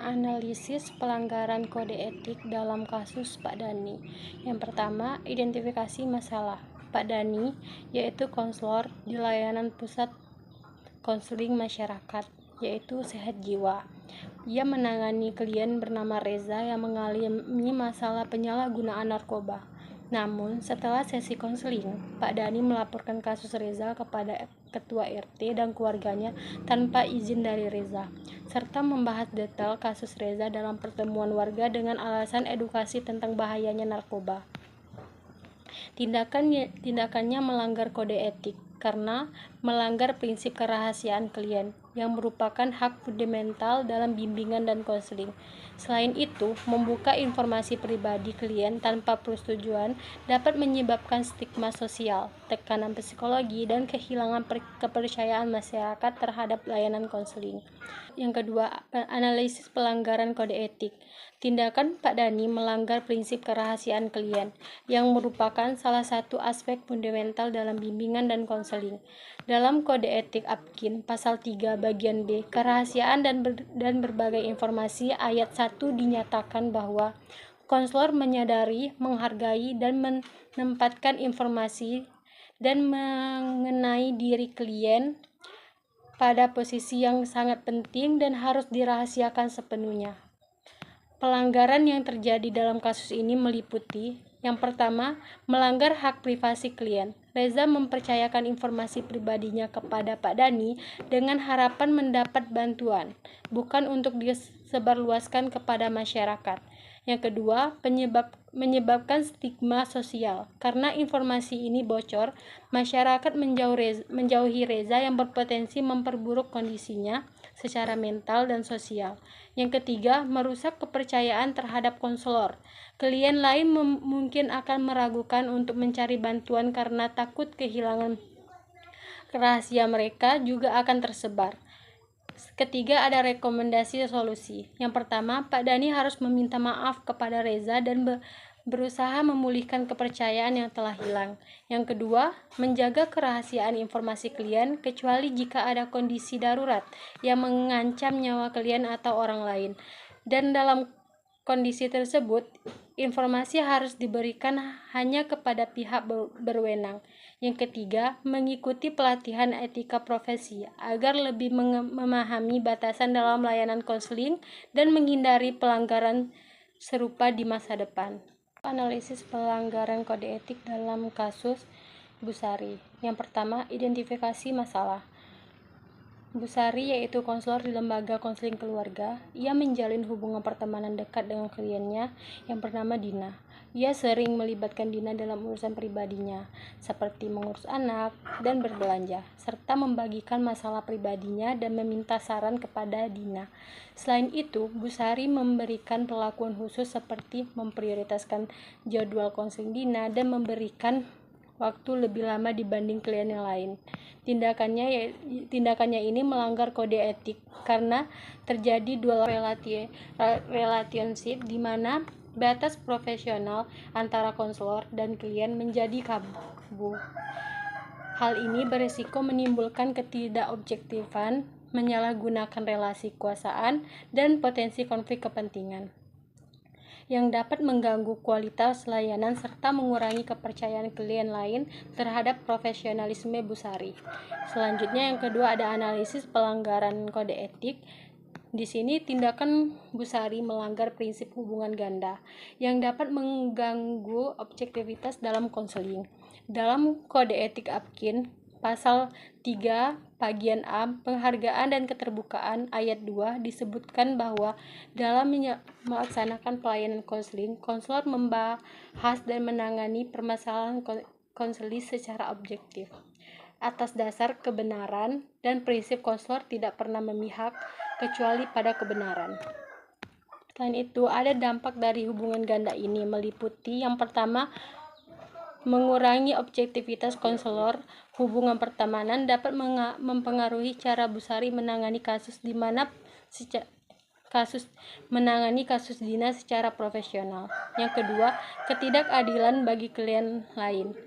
analisis pelanggaran kode etik dalam kasus Pak Dani. Yang pertama, identifikasi masalah. Pak Dani, yaitu konselor di layanan pusat konseling masyarakat, yaitu Sehat Jiwa. Ia menangani klien bernama Reza yang mengalami masalah penyalahgunaan narkoba. Namun, setelah sesi konseling, Pak Dani melaporkan kasus Reza kepada ketua RT dan keluarganya tanpa izin dari Reza, serta membahas detail kasus Reza dalam pertemuan warga dengan alasan edukasi tentang bahayanya narkoba. Tindakannya melanggar kode etik karena melanggar prinsip kerahasiaan klien yang merupakan hak fundamental dalam bimbingan dan konseling. Selain itu, membuka informasi pribadi klien tanpa persetujuan dapat menyebabkan stigma sosial, tekanan psikologi, dan kehilangan kepercayaan masyarakat terhadap layanan konseling. Yang kedua, analisis pelanggaran kode etik. Tindakan Pak Dani melanggar prinsip kerahasiaan klien, yang merupakan salah satu aspek fundamental dalam bimbingan dan konseling. Dalam Kode Etik Apkin, Pasal 3 Bagian B, kerahasiaan dan berbagai informasi, ayat 1 dinyatakan bahwa konselor menyadari, menghargai, dan menempatkan informasi dan mengenai diri klien pada posisi yang sangat penting dan harus dirahasiakan sepenuhnya. Pelanggaran yang terjadi dalam kasus ini meliputi: yang pertama, melanggar hak privasi klien. Reza mempercayakan informasi pribadinya kepada Pak Dani dengan harapan mendapat bantuan, bukan untuk disebarluaskan kepada masyarakat. Yang kedua, menyebabkan stigma sosial. Karena informasi ini bocor, masyarakat menjauhi Reza yang berpotensi memperburuk kondisinya secara mental dan sosial. Yang ketiga, merusak kepercayaan terhadap konselor. Klien lain mungkin akan meragukan untuk mencari bantuan karena takut kehilangan rahasia mereka juga akan tersebar. Ketiga, ada rekomendasi solusi. Yang pertama, Pak Dani harus meminta maaf kepada Reza dan berusaha memulihkan kepercayaan yang telah hilang. Yang kedua, menjaga kerahasiaan informasi klien kecuali jika ada kondisi darurat yang mengancam nyawa klien atau orang lain. Dan dalam kondisi tersebut, informasi harus diberikan hanya kepada pihak berwenang. Yang ketiga, mengikuti pelatihan etika profesi agar lebih memahami batasan dalam layanan konseling dan menghindari pelanggaran serupa di masa depan. Analisis pelanggaran kode etik dalam kasus Bu Sari. Yang pertama, identifikasi masalah. Bu Sari, yaitu konselor di lembaga konseling keluarga, ia menjalin hubungan pertemanan dekat dengan kliennya yang bernama Dina. Ia sering melibatkan Dina dalam urusan pribadinya, seperti mengurus anak dan berbelanja, serta membagikan masalah pribadinya dan meminta saran kepada Dina. Selain itu, Bu Sari memberikan perlakuan khusus seperti memprioritaskan jadwal konseling Dina dan memberikan waktu lebih lama dibanding klien yang lain. Tindakannya ini melanggar kode etik karena terjadi dual relationship di mana batas profesional antara konselor dan klien menjadi kaku. Hal ini berisiko menimbulkan ketidakobjektifan, menyalahgunakan relasi kekuasaan, dan potensi konflik kepentingan yang dapat mengganggu kualitas layanan serta mengurangi kepercayaan klien lain terhadap profesionalisme Bu Sari. Selanjutnya, yang kedua, ada analisis pelanggaran kode etik. Di sini tindakan Bu Sari melanggar prinsip hubungan ganda yang dapat mengganggu objektivitas dalam konseling. Dalam Kode Etik Apkin, Pasal 3 Bagian A, penghargaan dan keterbukaan, ayat 2 disebutkan bahwa dalam melaksanakan pelayanan konseling, konselor membahas dan menangani permasalahan konseling secara objektif atas dasar kebenaran dan prinsip konselor tidak pernah memihak kecuali pada kebenaran. Selain itu, ada dampak dari hubungan ganda ini meliputi: yang pertama, mengurangi objektivitas konselor. Hubungan pertemanan dapat mempengaruhi cara Bu Sari menangani kasus Dina secara profesional. Yang kedua, ketidakadilan bagi klien lain.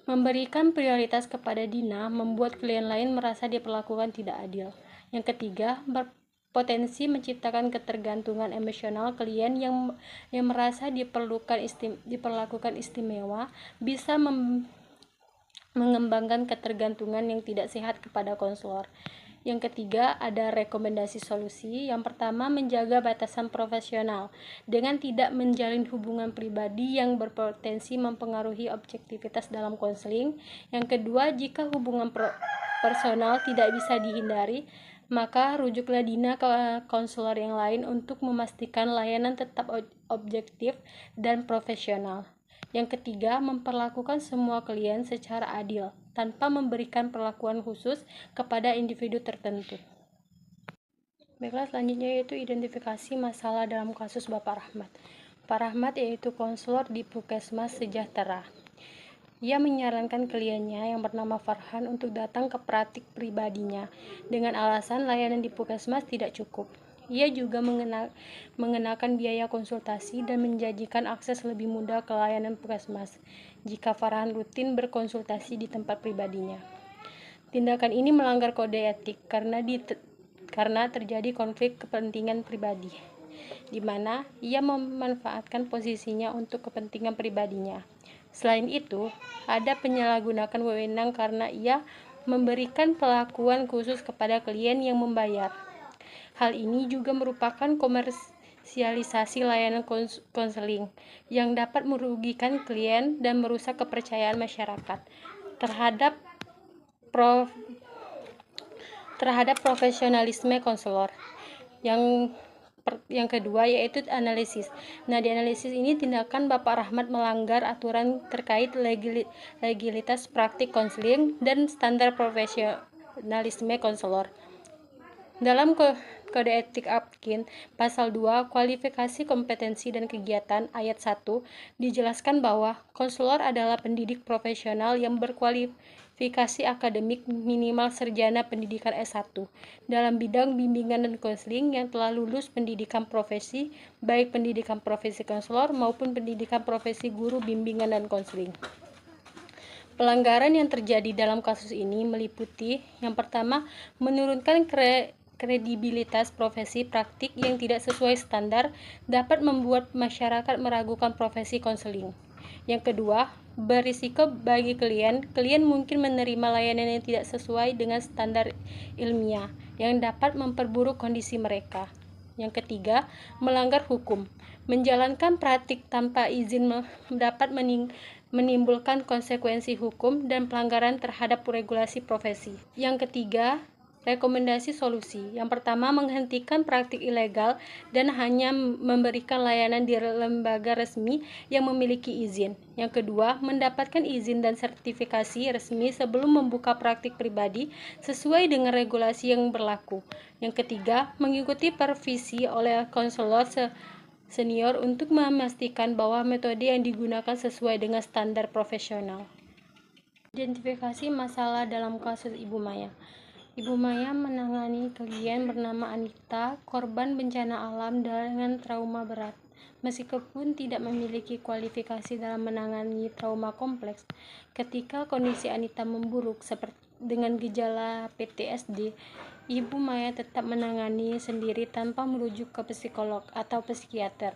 Memberikan prioritas kepada Dina membuat klien lain merasa diperlakukan tidak adil. Yang ketiga, potensi menciptakan ketergantungan emosional. Klien yang merasa diperlakukan istimewa bisa mengembangkan ketergantungan yang tidak sehat kepada konselor. Yang ketiga, ada rekomendasi solusi. Yang pertama, menjaga batasan profesional dengan tidak menjalin hubungan pribadi yang berpotensi mempengaruhi objektivitas dalam konseling. Yang kedua, jika hubungan personal tidak bisa dihindari, maka rujuklah Dina ke konselor yang lain untuk memastikan layanan tetap objektif dan profesional. Yang ketiga, memperlakukan semua klien secara adil, tanpa memberikan perlakuan khusus kepada individu tertentu. Baiklah, selanjutnya yaitu identifikasi masalah dalam kasus Bapak Rahmat. Pak Rahmat yaitu konselor di Puskesmas Sejahtera. Ia menyarankan kliennya yang bernama Farhan untuk datang ke praktik pribadinya dengan alasan layanan di Puskesmas tidak cukup. Ia juga mengenakan biaya konsultasi dan menjanjikan akses lebih mudah ke layanan Puskesmas jika Farhan rutin berkonsultasi di tempat pribadinya. Tindakan ini melanggar kode etik karena terjadi konflik kepentingan pribadi, di mana ia memanfaatkan posisinya untuk kepentingan pribadinya. Selain itu, ada penyalahgunakan wewenang karena ia memberikan perlakuan khusus kepada klien yang membayar. Hal ini juga merupakan komersialisasi layanan konseling yang dapat merugikan klien dan merusak kepercayaan masyarakat terhadap profesionalisme konselor. Yang kedua yaitu analisis. Di analisis ini tindakan Bapak Rahmat melanggar aturan terkait legalitas praktik konseling dan standar profesionalisme konselor. Dalam Kode Etik Apkin Pasal 2 Kualifikasi Kompetensi dan Kegiatan ayat 1 dijelaskan bahwa konselor adalah pendidik profesional yang berkualifikasi akademik minimal sarjana pendidikan S1 dalam bidang bimbingan dan konseling yang telah lulus pendidikan profesi, baik pendidikan profesi konselor maupun pendidikan profesi guru bimbingan dan konseling. Pelanggaran yang terjadi dalam kasus ini meliputi yang pertama, menurunkan kredibilitas profesi praktik yang tidak sesuai standar dapat membuat masyarakat meragukan profesi konseling. Yang kedua, berisiko bagi klien mungkin menerima layanan yang tidak sesuai dengan standar ilmiah yang dapat memperburuk kondisi mereka. Yang ketiga, melanggar hukum. Menjalankan praktik tanpa izin dapat menimbulkan konsekuensi hukum dan pelanggaran terhadap regulasi profesi. Yang ketiga, rekomendasi solusi. Yang pertama, menghentikan praktik ilegal dan hanya memberikan layanan di lembaga resmi yang memiliki izin. Yang kedua, mendapatkan izin dan sertifikasi resmi sebelum membuka praktik pribadi sesuai dengan regulasi yang berlaku. Yang ketiga, mengikuti supervisi oleh konselor senior untuk memastikan bahwa metode yang digunakan sesuai dengan standar profesional. Identifikasi masalah dalam kasus Ibu Maya. Ibu Maya menangani klien bernama Anita, korban bencana alam dengan trauma berat. Meskipun tidak memiliki kualifikasi dalam menangani trauma kompleks, ketika kondisi Anita memburuk seperti dengan gejala PTSD, Ibu Maya tetap menangani sendiri tanpa merujuk ke psikolog atau psikiater,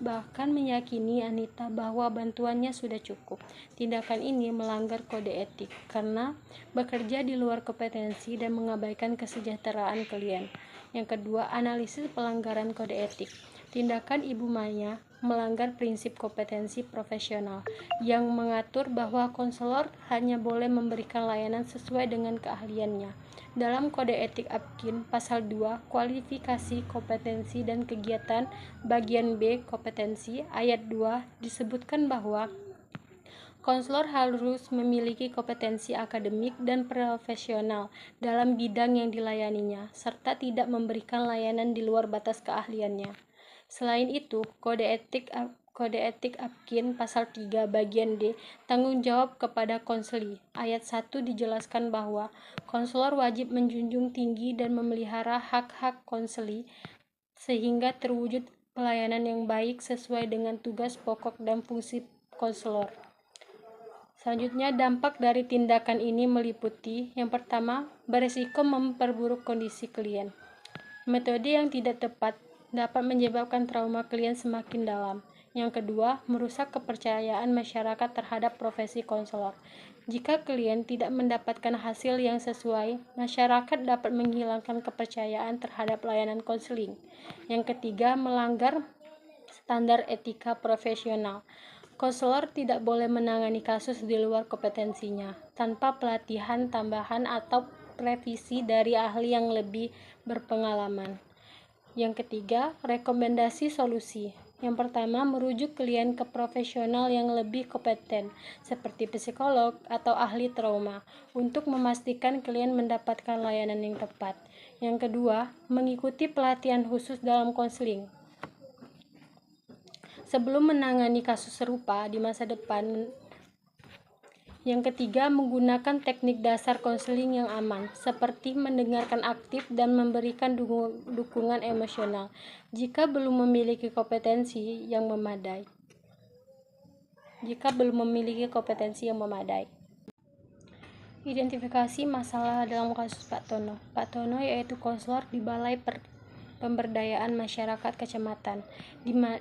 bahkan meyakini Anita bahwa bantuannya sudah cukup. Tindakan ini melanggar kode etik karena bekerja di luar kompetensi dan mengabaikan kesejahteraan klien. Yang kedua, analisis pelanggaran kode etik. Tindakan Ibu Maya melanggar prinsip kompetensi profesional yang mengatur bahwa konselor hanya boleh memberikan layanan sesuai dengan keahliannya. Dalam Kode Etik Apkin Pasal 2 Kualifikasi Kompetensi dan Kegiatan Bagian B Kompetensi ayat 2 disebutkan bahwa konselor harus memiliki kompetensi akademik dan profesional dalam bidang yang dilayaninya, serta tidak memberikan layanan di luar batas keahliannya. Selain itu, Kode Etik Apkin Pasal 3 Bagian D Tanggung jawab kepada konseli ayat 1 dijelaskan bahwa konselor wajib menjunjung tinggi dan memelihara hak-hak konseli sehingga terwujud pelayanan yang baik sesuai dengan tugas pokok dan fungsi konselor. Selanjutnya, dampak dari tindakan ini meliputi yang pertama, beresiko memperburuk kondisi klien. Metode yang tidak tepat dapat menyebabkan trauma klien semakin dalam. Yang kedua, merusak kepercayaan masyarakat terhadap profesi konselor. Jika klien tidak mendapatkan hasil yang sesuai, masyarakat dapat menghilangkan kepercayaan terhadap layanan konseling. Yang ketiga, melanggar standar etika profesional. Konselor tidak boleh menangani kasus di luar kompetensinya, tanpa pelatihan tambahan atau revisi dari ahli yang lebih berpengalaman. Yang ketiga, rekomendasi solusi. Yang pertama, merujuk klien ke profesional yang lebih kompeten, seperti psikolog atau ahli trauma, untuk memastikan klien mendapatkan layanan yang tepat. Yang kedua, mengikuti pelatihan khusus dalam konseling. Sebelum menangani kasus serupa di masa depan. Yang ketiga, menggunakan teknik dasar konseling yang aman, seperti mendengarkan aktif dan memberikan dukungan emosional jika belum memiliki kompetensi yang memadai. Identifikasi masalah dalam kasus Pak Tono. Pak Tono yaitu konselor di Balai Pemberdayaan Masyarakat Kecamatan,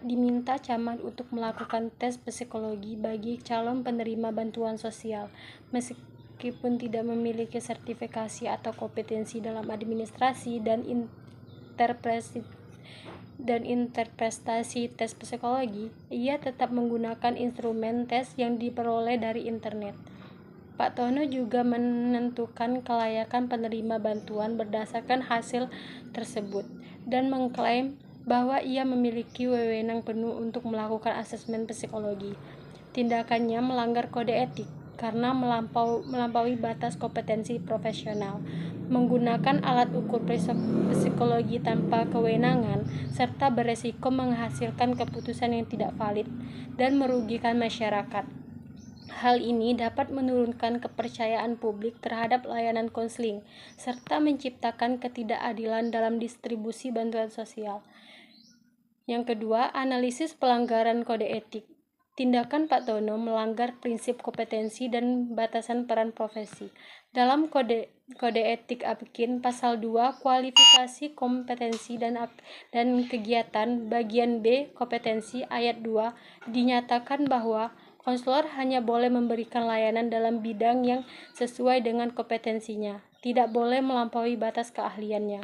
diminta camat untuk melakukan tes psikologi bagi calon penerima bantuan sosial. Meskipun tidak memiliki sertifikasi atau kompetensi dalam administrasi dan interpretasi tes psikologi, ia tetap menggunakan instrumen tes yang diperoleh dari internet. Pak Tono juga menentukan kelayakan penerima bantuan berdasarkan hasil tersebut dan mengklaim bahwa ia memiliki wewenang penuh untuk melakukan asesmen psikologi. Tindakannya melanggar kode etik karena melampaui batas kompetensi profesional, menggunakan alat ukur psikologi tanpa kewenangan, serta beresiko menghasilkan keputusan yang tidak valid dan merugikan masyarakat. Hal ini dapat menurunkan kepercayaan publik terhadap layanan konseling, serta menciptakan ketidakadilan dalam distribusi bantuan sosial. Yang kedua, analisis pelanggaran kode etik. Tindakan Pak Tono melanggar prinsip kompetensi dan batasan peran profesi. Dalam kode etik APKIN pasal 2 kualifikasi kompetensi dan kegiatan bagian B kompetensi ayat 2 dinyatakan bahwa konselor hanya boleh memberikan layanan dalam bidang yang sesuai dengan kompetensinya, tidak boleh melampaui batas keahliannya.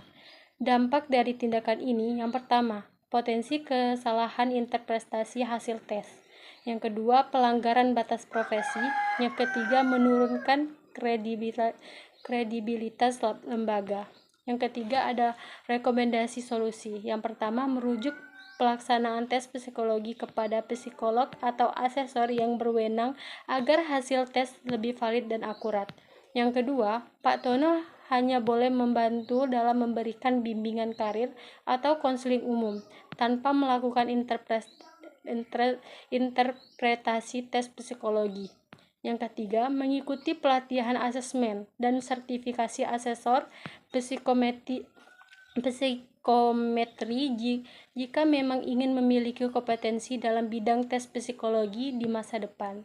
Dampak dari tindakan ini, yang pertama, potensi kesalahan interpretasi hasil tes. Yang kedua, pelanggaran batas profesi. Yang ketiga, menurunkan kredibilitas lembaga. Yang ketiga, ada rekomendasi solusi. Yang pertama, merujuk pelaksanaan tes psikologi kepada psikolog atau asesor yang berwenang agar hasil tes lebih valid dan akurat. Yang kedua, Pak Tono hanya boleh membantu dalam memberikan bimbingan karir atau konseling umum tanpa melakukan interpretasi tes psikologi. Yang ketiga, mengikuti pelatihan asesmen dan sertifikasi asesor psikometri jika memang ingin memiliki kompetensi dalam bidang tes psikologi di masa depan.